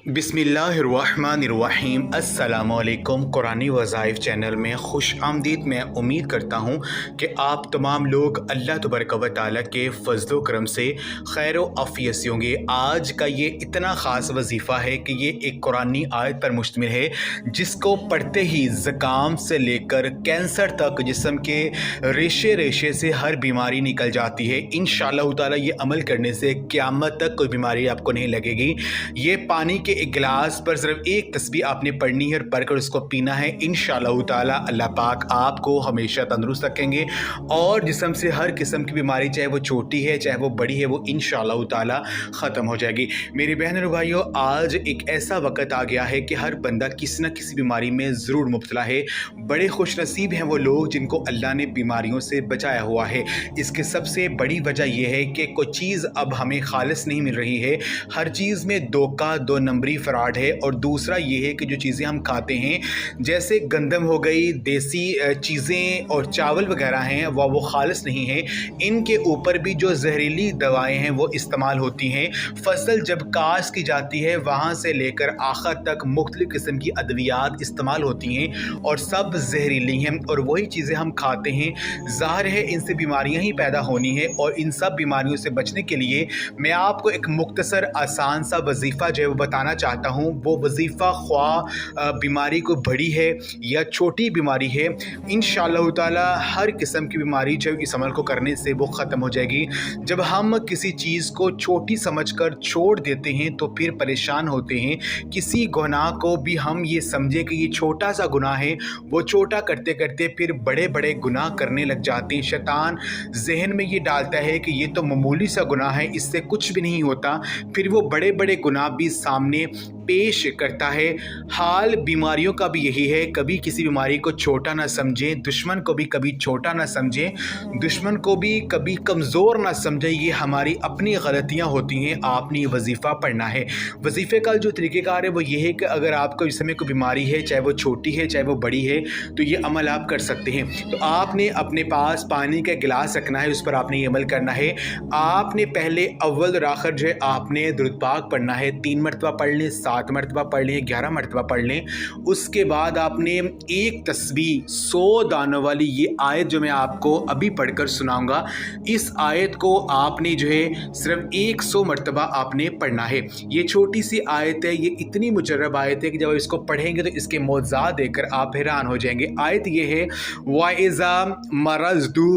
बिस्मिल्लाहिर्रहमानिर्रहीम अस्सलामुअलैकुम। कुरानी वज़ाइफ चैनल में खुश आमदीद। मैं उम्मीद करता हूँ कि आप तमाम लोग अल्लाह तबारक व तआला के फ़ज़्ल व करम से खैर व आफ़ियत से होंगे। आज का ये इतना ख़ास वजीफ़ा है कि ये एक कुरानी आयत पर मुश्तमिल है जिसको पढ़ते ही ज़ुकाम से लेकर कैंसर तक जिस्म के रेशे रेशे से हर बीमारी निकल जाती है। इंशाअल्लाह ताला ये अमल करने से क़यामत तक कोई बीमारी आपको नहीं लगेगी। ये पानी के एक गिलास पर सिर्फ एक तस्बीह आपने पढ़नी है और पढ़कर उसको पीना है। इंशाअल्लाह ताला अल्लाह पाक आपको हमेशा तंदुरुस्त रखेंगे और जिस्म से हर किस्म की बीमारी, चाहे वो छोटी है चाहे वो बड़ी है, वो इंशाअल्लाह ताला ख़त्म हो जाएगी। मेरी बहनों और भाइयों, आज एक ऐसा वक्त आ गया है कि हर बंदा किसी न किसी बीमारी में ज़रूर मुब्तला है। बड़े खुशनसीब हैं वो लोग जिनको अल्लाह ने बीमारियों से बचाया हुआ है। इसकी सबसे बड़ी वजह यह है कि कोई चीज़ अब हमें खालिस नहीं मिल रही है। हर चीज़ में धोखा, दो नंबरी फ्रॉड है। और दूसरा ये है कि जो चीज़ें हम खाते हैं, जैसे गंदम हो गई, देसी चीज़ें और चावल वगैरह हैं, वो खालिस नहीं है। इनके ऊपर भी जो जहरीली दवाएं हैं वो इस्तेमाल होती हैं। फसल जब काश्त की जाती है वहाँ से लेकर आखिर तक मुख्तलिफ़ किस्म की अद्वियात इस्तेमाल होती हैं और सब जहरीली हैं और वही चीज़ें हम खाते हैं। ज़ाहिर है इनसे बीमारियाँ ही पैदा होनी है और इन सब बीमारियों से बचने के लिए मैं आपको एक मुख्तसर आसान सा वजीफ़ा जो है वो बताना चाहता हूँ। वो वजीफ़ा ख्वाह बीमारी को बड़ी है या छोटी बीमारी है, इंशाअल्लाह ताला हर किस्म की बीमारी जो इस अमल को करने से वो ख़त्म हो जाएगी। जब हम किसी चीज़ को छोटी समझकर छोड़ देते हैं तो फिर परेशान होते हैं। किसी गुनाह को भी हम ये समझे कि ये छोटा सा गुनाह है, वो छोटा करते करते फिर बड़े बड़े गुनाह करने लग जाते हैं। शैतान जहन में ये डालता है कि ये तो मामूली सा गुनाह है, इससे कुछ भी नहीं होता, फिर वो बड़े बड़े गुनाह भी सामने पेश करता है। हाल बीमारियों का भी यही है। कभी किसी बीमारी को छोटा ना समझें, दुश्मन को भी कभी छोटा ना समझें, दुश्मन को भी कभी कमज़ोर ना समझें। ये हमारी अपनी गलतियां होती हैं। आपने ये वजीफ़ा पढ़ना है। वजीफ़े का जो तरीक़ेकार है वो ये है कि अगर आपको इस समय कोई बीमारी है, चाहे वो छोटी है चाहे वो बड़ी है, तो ये अमल आप कर सकते हैं। तो आपने अपने पास पानी का गिलास रखना है, उस पर आपने ये अमल करना है। आपने पहले अव्वल और आखिर जो है आपने दुरूद पाक पढ़ना है। 3 मरतबा पढ़ लें, 7 मरतबा पढ़ लें, 11 मरतबा पढ़ लें। उसके बाद आपने एक तस्बीह 100 दानों वाली ये आयत जो मैं आपको अभी पढ़कर सुनाऊंगा, इस आयत को आपने जो है सिर्फ 100 मरतबा आपने पढ़ना है। ये छोटी सी आयत है, ये इतनी मुजर्रब आयत है कि जब इसको पढ़ेंगे तो इसके मौज़ात देखकर आप हैरान हो जाएंगे। आयत ये है, वाइज़ा मरज़दु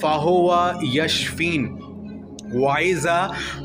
फ़हुवा यशफ़ीन, वाइज़ा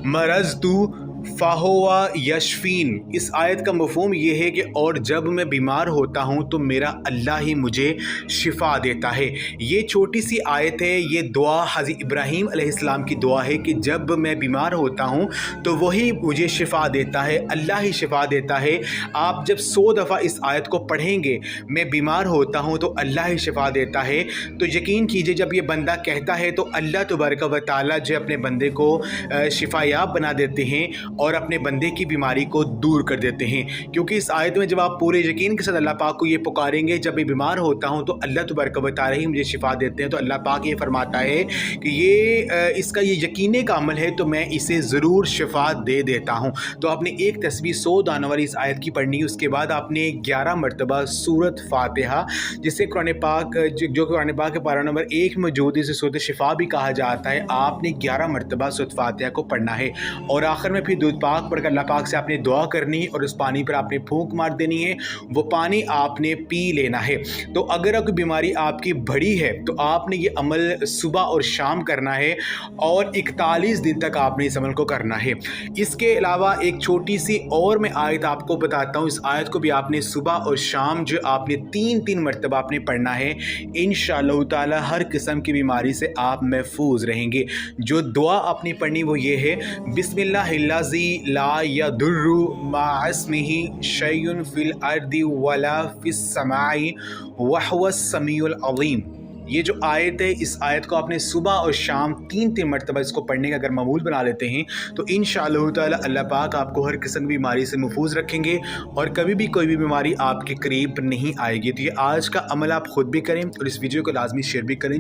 मरज़दु फ़हुवा यशफ़ीन। इस आयत का मफ़हूम ये है कि और जब मैं बीमार होता हूँ तो मेरा अल्लाह ही मुझे शिफ़ा देता है। ये छोटी सी आयत है। ये दुआ हज़रत इब्राहीम अलैहिस्सलाम की दुआ है कि जब मैं बीमार होता हूँ तो वही मुझे शिफ़ा देता है, अल्लाह ही शिफ़ा देता है। आप जब 100 दफ़ा इस आयत को पढ़ेंगे, मैं बीमार होता हूँ तो अल्लाह ही शिफ़ा देता है, तो यकीन कीजिए जब ये बंदा कहता है तो अल्लाह तबारक व तआला जो अपने बंदे को शिफ़ायाब बना देते हैं और अपने बंदे की बीमारी को दूर कर देते हैं। क्योंकि इस आयत में जब आप पूरे यकीन के साथ अल्लाह पाक को ये पुकारेंगे, जब मैं बीमार होता हूँ तो अल्लाह तबारक व तआला ही मुझे शिफ़ा देते हैं, तो अल्लाह पाक ये फरमाता है कि ये इसका ये यकीने का अमल है तो मैं इसे ज़रूर शिफ़ा दे देता हूँ। तो आपने एक तस्बीह 100 दानों वाली इस आयत की पढ़नी है। उसके बाद आपने 11 मरतबा सूरत फ़ातिहा, जिसे कुरान पाक जो कुरान पाक के पारा नंबर 1 में मौजूद है, इसे सूरत शिफ़ा भी कहा जाता है, आपने 11 मरतबा सूरत फ़ातिहा को पढ़ना है। और आखिर में फिर दूध पाक पढ़कर अल्लाह पाक से आपने दुआ करनी है और उस पानी पर आपने फूंक मार देनी है। वो पानी आपने पी लेना है। तो अगर कोई बीमारी आपकी बड़ी है तो आपने ये अमल सुबह और शाम करना है और 41 दिन तक आपने इस अमल को करना है। इसके अलावा एक छोटी सी और मैं आयत आपको बताता हूँ। इस आयत को भी आपने सुबह और शाम जो आपने 3-3 मरतबा आपने पढ़ना है। इंशाअल्लाह ताला हर किस्म की बीमारी से आप महफूज रहेंगे। जो दुआ आपने पढ़नी वो ये है, बिस्मिल्लाहिल्लज़ी ला यदुर्रु मअ इस्मिही शैउन फिल अर्दि वला फिस समाई व हुवस समीउल अलीम। ये जो आयत है, इस आयत को आपने सुबह और शाम 3-3 मरतबा इसको पढ़ने का अगर मामूल बना लेते हैं तो इंशाअल्लाह ताला अल्लाह पाक आपको हर किस्म की बीमारी से महफूज रखेंगे और कभी भी कोई भी बीमारी आपके करीब नहीं आएगी। तो ये आज का अमल आप ख़ुद भी करें और इस वीडियो को लाजमी शेयर भी करें।